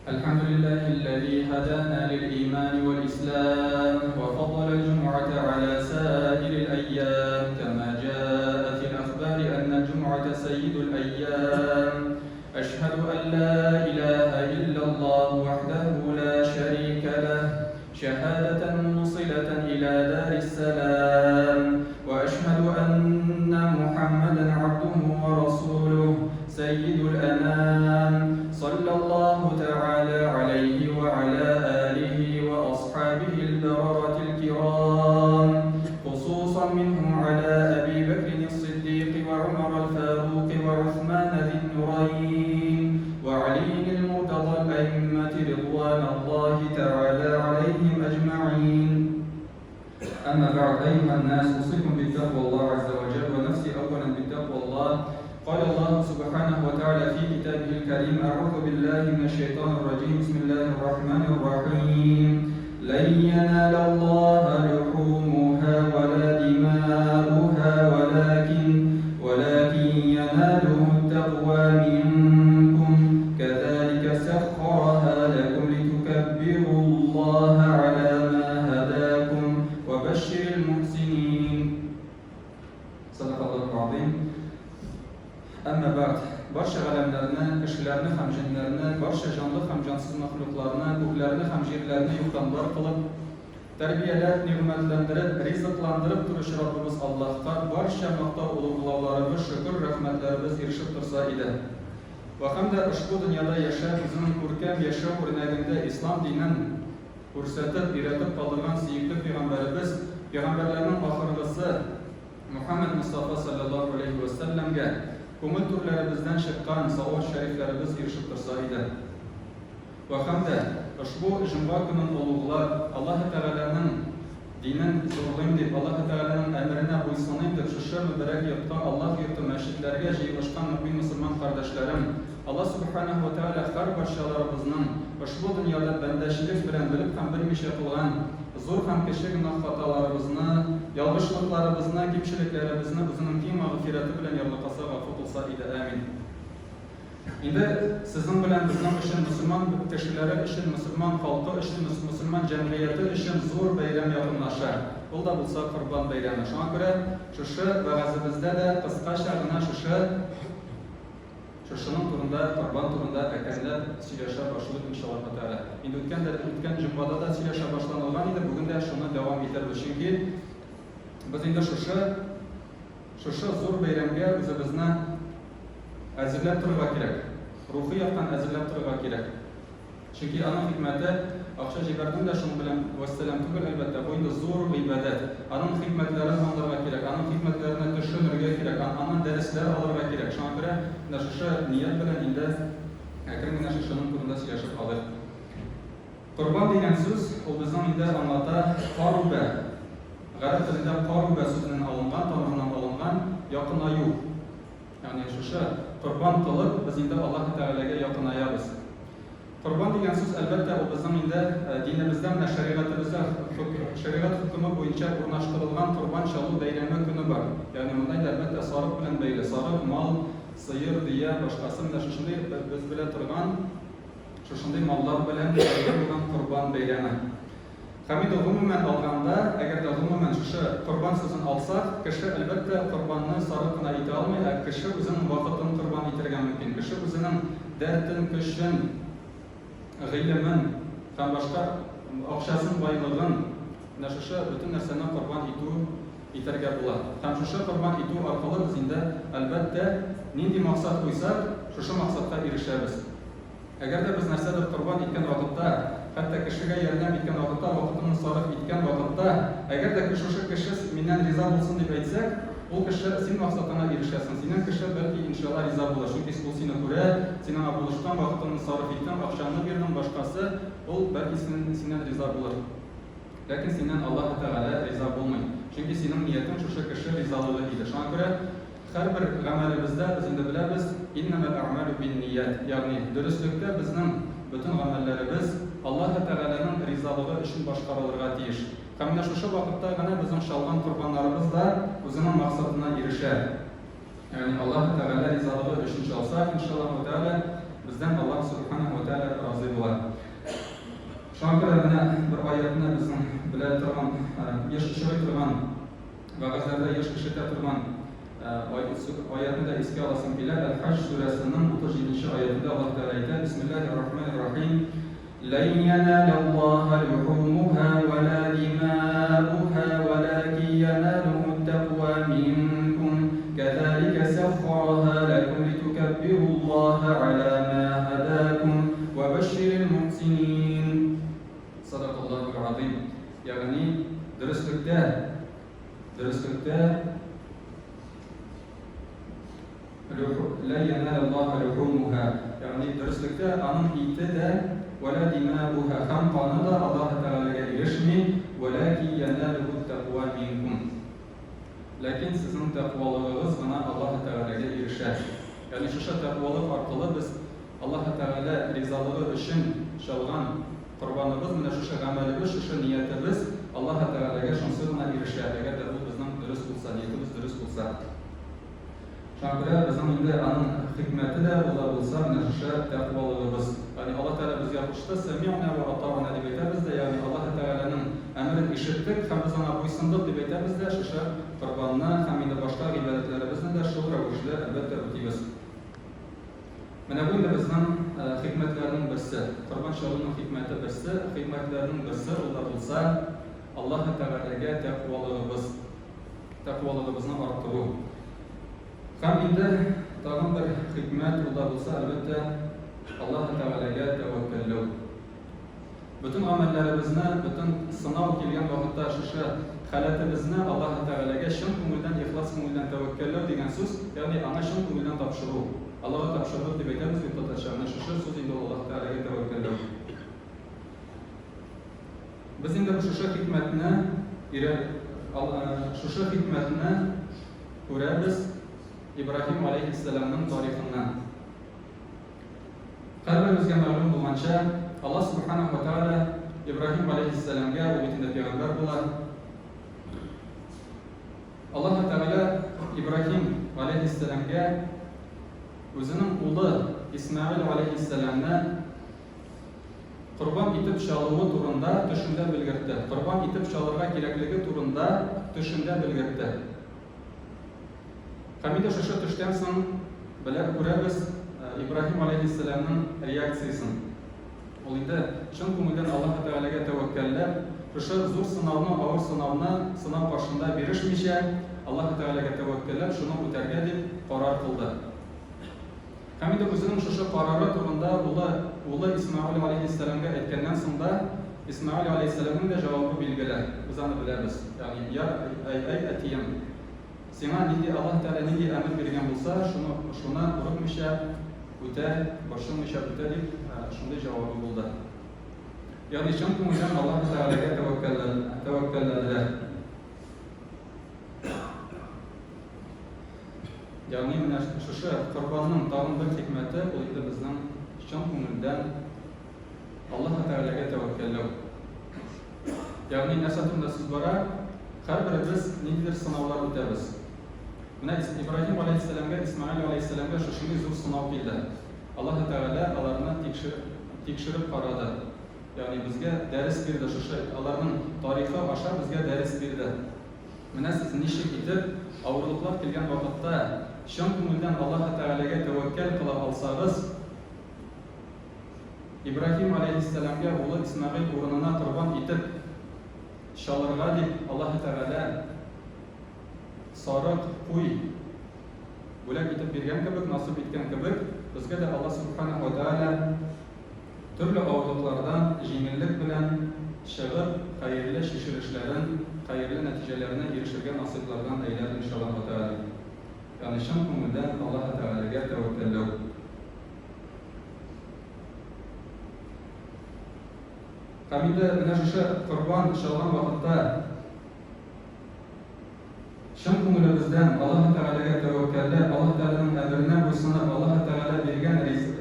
الحمد لله الذي هدانا للإيمان والإسلام وفضل الجمعة على سائر الأيام، كما جاء في الأخبار أن الجمعة سيد الأيام. أشهد أن لا إله إلا الله وحده لا شريك له شهادة موصلة إلى دار السلام، وأشهد أن محمدا عبده ورسوله سيد الأنام، صلى الله تعالى عليه وعلى آله وأصحابه البررة الكرام، خصوصا منهم على أبي بكر الصديق وعمر الفاروق وعثمان ذي النورين وعلي المرتضى الأئمة رضوان الله تعالى عليهم أجمعين. أما بعد، أيها الناس، أوصيكم بتقوى الله عز وجل ونفسي أولا بتقوى الله. قال الله سبحانه وتعالى في كتابه الكريم: أعوذ بالله من الشيطان الرجيم، بسم الله الرحمن الرحيم. لن ينال الله لحومها ولا دماؤها ولكن يناله التقوى منكم، كذلك سخرها لكم لتكبروا الله على ما هداكم وبشر المحسنين. صدق الله العظيم. Amma ba'd, barcha alamlarni, kishilarni ham jinlarni, barcha jonli ham jonsiz maxluqlarni, ko'klarni ham yerlarni yo'qdan-bor qilib, tarbiyalab, ne'matlantirib, rizqlantirib turishi Robbimiz Allohga barcha maqtov ulug'lovlarimiz, shukr, rahmatlarimiz erishib tursa edi. Va hamda ushbu dunyoda yashab, o'zining ko'rkam yashash o'rnagida islom dinini ko'rsatib, yaratib qoldirgan suyukli payg'ambarimiz, payg'ambarlarning oxirgisi Muhammad Mustafa sallallohu alayhi va sallamga ko'ngil turlarimizdan chiqqan savol shariflarimiz erishib tursa edi. Va hamda ushbu juma kunini ulug'lab, Alloh taolaning dinini zo'rlayman deb, Alloh taolaning amriga bo'ysunayman deb shu muborak yurtda, Alloh yurti masjidlarga yig'ilishgan mu'min musulmon qardoshlarim, Alloh subhanahu va taolo har barchalarimizning ushbu dunyoda bandashilik bilan bilib ham bilmish qilgan zo'r ham kichik gunoh xatolarimizni, yolg'ishliklarimizni, kamchiliklarimizni o'zining keng mag'firati bilan yorliqasa g'afur qilsa edi. Amin. Endi sizning bilan bizning uchun, musulmon kishilari uchun, musulmon xalqi uchun, musulmon jamiyati uchun zo'r bayram yaqinlashar. Bu da bo'lsa Qurbon bayrami. Shunga ko'ra shu va'zimizda da qisqachagina shuning turida, Qurbon turida akanlar siylasha boshladik inshaalloh taala. Endi o'tgan jumada da siylasha boshlangan edi, bugun da shuni davom ettiramiz. Chunki biz endi shu zo'r bayramga o'zimizni azizlab turib kerak. Ruhiy yoqdan azizlab turib kerak. Chunki aning hikmati Akşa jibardim da şunun bilan vassalam tugul, albatta bu endi zo'r ibodat. Aning hikmatlarini anglashga kerak, aning hikmatlarini tushunishga kerak, aning darslar olishga kerak. Shunga ko'ra shu niyat bilan endi akrimina shuning turida yashab qoldik. Qurbon degan so'z u bizning endi anglata qaruba. G'arb tilida qaruba so'zidan olingan, tomonidan olingan yaqinayu. Ya'ni shu qurbon qilib biz endi Alloh taolaga yaqinayamiz. Qurbon degan so'z albatta u bizning endi dinimizda, shariatimizda shariat hukmi bo'yicha o'rnashtirilgan Qurbon shalu bayrami kuni bor. Ya'ni bunday albatta sariq bilan bog'liq, sariq mol, sigir, deya boshqasi shunday biz bilan turgan shunday mollar bilan bo'lgan Qurbon bayrami. Hamida umuman olganda, agarda umuman shu Qurbon so'zini olsak, kishi albatta Qurbonni sariqna ayta olmaydi, kishi o'zining vaqtini qurbon etirgan mumkin, kishi o'zining dardini, kushin, g'iylamin, ham boshqa oqshasin, boylig'in, shu butun narsani qurbon etarga bo'ladi. Ham shu qurbon etu orqali biz endi albatta nima maqsad qo'ysak, shu maqsadga erishamiz. Agarda biz narsadir qurbon etgan vaqtda, hatto kishiga yordam etgan vaqtda, vaqtini sarf etgan vaqtda, agarda shu kishi mendan rizo bo'lsin deb aytsak, u kishi sen maqsadingga erishasan. Sening kishi balki inshaalloh rizo bo'lar. Chunki u seni ko'ra, sening bo'lishdan vaqtini sarf etgan, oqshomni bergan boshqasi, u balki sendan rizo bo'lar. Lekin sendan Alloh taolo rizo bo'lmaydi. Chunki sening niyating shu kishi rizoligi edi. Shunga ko'ra har bir amalimizda biz endi bilamiz, innamal a'malu binniyat. Ya'ni durustlikda bizning butun amallarimiz Alloh taolaning rizoligi uchun boshqarilirga tegish. Hamda shu vaqtda g'ana bizning shalg'on qurbonlarimiz da o'zining maqsadiga erishadi. Ya'ni Alloh taolo rizoligi uchun shalsak, inshaalloh taolo bizdan Alloh subhanahu va taolo rozi bo'ladi. Шуңа күрә менә бер аятны безнең белә торган, еш очрый торган, вәгазьләрдә еш ишетә торган аятны да искә аласым килә. Әл-Хадж сүрәсенең 37-нче аятында Аллаһ Тәгалә әйтә: Бисмиллаһир-рахманир-рахим. لن ينال الله لحومها ولا دماؤها ولكن يناله التقوى منكم كذلك سخرها لكم لتكبروا الله على ما هداكم وبشر المحسنين. صدق الله العظيم. يعني dürüstlükte la yenal Allah luhumuha, yani dürüstlükte anın iti de ولا دماؤها هم قاندا الله تعالى يرشمي ولكن يناله التقوى منكم. لكن sizin takvalığınız bana Allah Teala'ya erişer. Yani şu takvalık arkalı biz Allah Teala rizalığı için çalgan kurbanımız, mene şu amelimiz, şu niyetimiz Allah Teala'ya şansına erişer. Eğer de bu bizden dürüst olsa, niyetimiz dürüst olsa. Şankıra bizim indi anın hikmeti de ola olsa mene şu takvalığımız. Yani Allah Teala biz yapıştı, semi'na ve ata'na diye bizde, yani Allah Teala'nın emrini işittik, hem biz ona boysundık diye bizde şu kurbanına, hem de başka ibadetlerimizin de şu ravuşla elbette ötüyoruz. Mene bu indi bizden hikmetlerinin birisi, kurban şalının hikmeti birisi, hikmetlerinin birisi ola olsa Allah Teala'ya takvalığımızı arttırır. Hem indi tağın bir hikmet ola olsa elbette Allah Teala'ya tevekkellu. Bütün amellerimizni, bütün sınav kelgan vaqtda şu halatimizni Allah Teala'ga şun ko'ngildan, ixlos ko'ngildan tevekkellu degan so'z, ya'ni ana shun ko'ngildan topshiruv. Allohga topshiriq deb aytamiz, bitta shu so'z endi Allah Teala'ga tevekkellu. Biz endi shu hikmatni ko'ramiz İbrahim alayhissalomning tarixidan. Her birimizga ma'lum bo'lgancha Allah subhanahu wa ta'ala İbrahim alayhissalomga u betida payg'ambar bo'ladi. Allah Teala İbrahim alayhissalomga o'zining o'g'li İsmail alayhissalomni qurban etib shaluvi turunda tushunda bildirdi. Qurban etib shalirga kerakligi turunda tushunda bildirdi. Hamida şu tushdan so'ng bilib ko'ramiz İbrahim Aleyhisselam'ın reaksiyasını. O indi şun ko'ngildan Allah Teala'ga tavakkallab, şu zor sınavni, ağır sınavni sınav başında berishmisha Allah Teala'ga tavakkallab shuni o'targa deb qaror qildi. Hamida o'zining shu qarori turunda o'g'li İsmail Aleyhisselam'ga aytgandan so'ng İsmail Aleyhisselam'ning da javobi belgilar. Biz uni bilamiz. Ya'ni ya ay atiyam. Sena nidi Allah Teala nidi emir bergan bo'lsa, shuni uribmisha o'ta, boshlanmisha o'ta deb shunday javobi bo'ldi. Ya'ni shun ko'ngildan Allah Teala'ga tavakkalladilar. Ya'ni mana shu qurbonning tag'in bir hikmati bu endi bizning shun ko'ngildan Allah Teala'ga tavakkallov. Ya'ni nasatunda siz bora har birimiz nimadir sinovlar o'tamiz. Mana İbrahim Aleyhisselam'ga, İsmail Aleyhisselam'ga shunday zo'r sinov keldi. Allah Teala ularni tekshirib qaradi. Ya'ni bizga dars berdi, ularning tarixi aşağı bizga dars berdi. Mana siz nishik etib, og'irliklar kelgan vaqtda shon ko'ngildan Allah Teala'ga tavakkal qila olsangiz, İbrahim Aleyhisselam'ga o'g'li İsmail o'rnina qurbon etib shalirga deb Allah Teala sariq qo'y bo'lak etib bergan kibik, nasib etgan kibik, bizga da Allah subhanahu wa ta'ala turli og'irliklardan yengillik bilan shig'ib, xayrli shishirishlardan, xayrli natijalarni erishirgan nasiblardan aylar inshaalloh ta'ala. Ya'ni shon ko'ngildan Allah Teala'ga tavakkallov. Hamida mana shu qurbon shalg'an vaqtda shon ko'nglimizdan Allah Teala'ga tavakkallab, Allah Teala'ning amriga bo'ysunib, Allah Teala bergan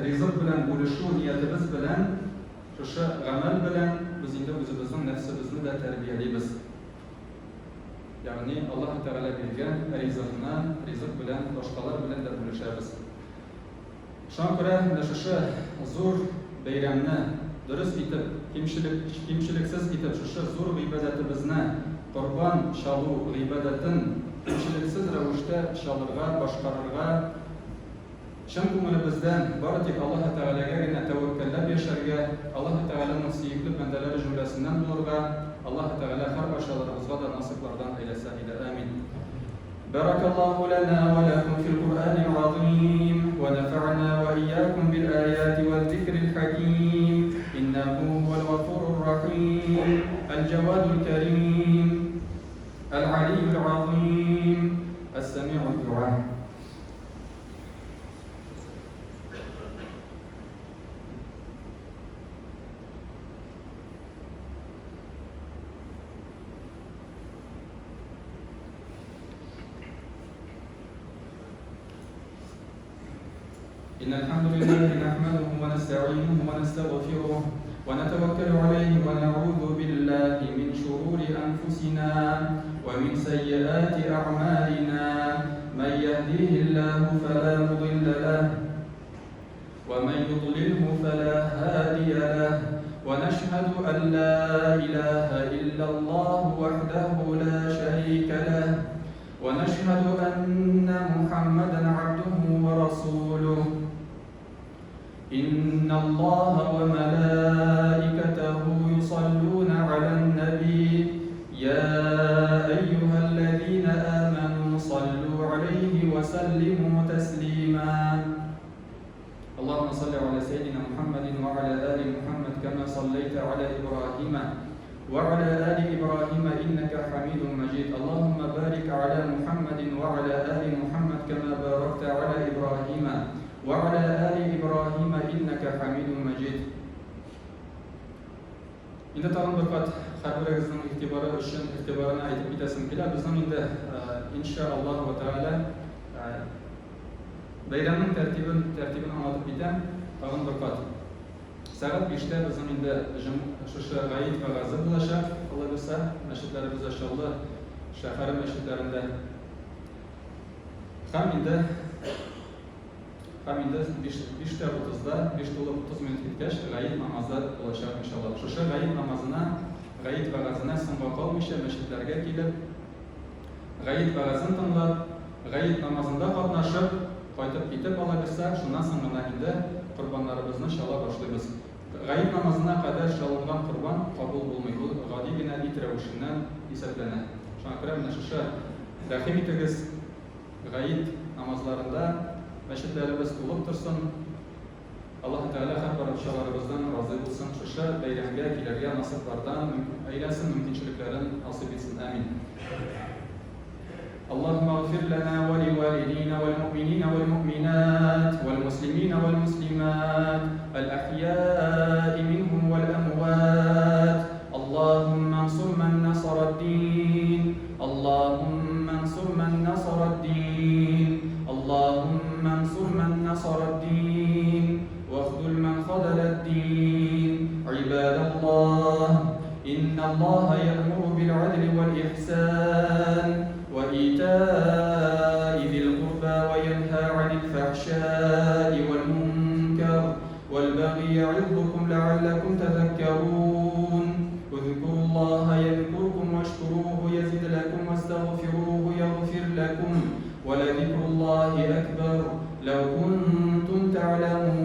rizq bilan bo'lishuv niyatimiz bilan shu amal bilan biz endi o'zimizning nafsimizni da tarbiyalaymiz. Ya'ni Allah Teala bergan rizq bilan boshqalar bilan da bo'lishamiz. Shunga ko'ra mana shu zo'r bayramni dürüst itib, kimçiliksiz itib, şu zor gıybadetimizni qurban şalu gıybadetin kimçiliksiz rəvişdə şalırğa, başqarırğa, şən ko'nglimizdan bari Allah Teala'ga gina tavakkallab yasharga, Allah Teala'nın suyukli bandaları jumlasidan bo'lurga, Allah Teala har başalarımızga da nasiplardan eylese ile amin. بارك الله لنا ولكم في القرآن العظيم ونفعنا وإياكم بالآيات والذكر الحكيم إنه هو الغفور الرحيم الجواد الكريم العلي العظيم السميع الدعاء. إن الحمد لله نحمده ونستعينه ونستغفره ونتوكل عليه ونعوذ بالله من شرور أنفسنا ومن سيئات أعمالنا من يهديه الله فلا مضل له ومن يضلله فلا هادي له ونشهد أن لا إله إلا الله وحده لا شريك له ونشهد أن محمدا عبده ورسوله إن الله وملائكته يصلون على النبي يا أيها الذين آمنوا صلوا عليه وسلموا تسليما. اللهم صل على سيدنا محمد وعلى آل محمد كما صليت على إبراهيم وعلى آل إبراهيم إنك حميد مجيد. اللهم بارك على محمد وعلى آل محمد كما باركت على إبراهيم وعلى آل إبراهيم إنك حميد مجيد. Endi tag'in bir qat har biringizning e'tiborini aytib ketasim keladi. Bizning endi inshaalloh va taala bayramning tartibini anlatib ketam. Tag'in bir qat saat 5'te bizim endi shu g'ayit va g'azab bo'lashaq. Alloh bilsa, masjidlarimiz inshaalloh shahar masjidlarida ham endi 5'te 30'da 5:30 minut ketgach g'ayit namozi bo'lashaq inshaalloh. Shu g'ayit namozini g'ayit va g'azini so'ngga qolmishi masjidlarga kelib g'ayit va g'azini tinglab g'ayit namozida qatnashib qaytib ketib Alloh bilsa, shundan so'ng endi qurbonlarimizni inshaalloh boshlaymiz. G'ayit namozına qadar çalıngan qurban qabul bo'lmaydi. G'odigina it ravishidan hisoblanadi. Shunga ko'ra mana shu rahim etigiz g'ayit namozlarida masjidlarimiz to'lib tursin. Alloh taolo har bir ishalarimizdan rozi bo'lsin. Shu bayramga kelarga nasiblardan aylasin, mumkinchiliklarini nasib etsin. Amin. اللهم اغفر لنا ولوالدينا والمؤمنين والمؤمنات والمسلمين والمسلمات الأحياء منهم والأموات. اللهم انصر من نصر الدين. اللهم انصر من نصر الدين. اللهم انصر من نصر الدين واخذل من خذل الدين. عباد الله، إن الله يأمر بالعدل والإحسان وإيتاء ذي القربى وينهى عن الفحشاء والمنكر والبغي يعظكم لعلكم تذكرون. اذكروا الله يذكركم واشكروه يزد لكم واستغفروه يغفر لكم ولذكر الله أكبر لو كنتم تعلمون.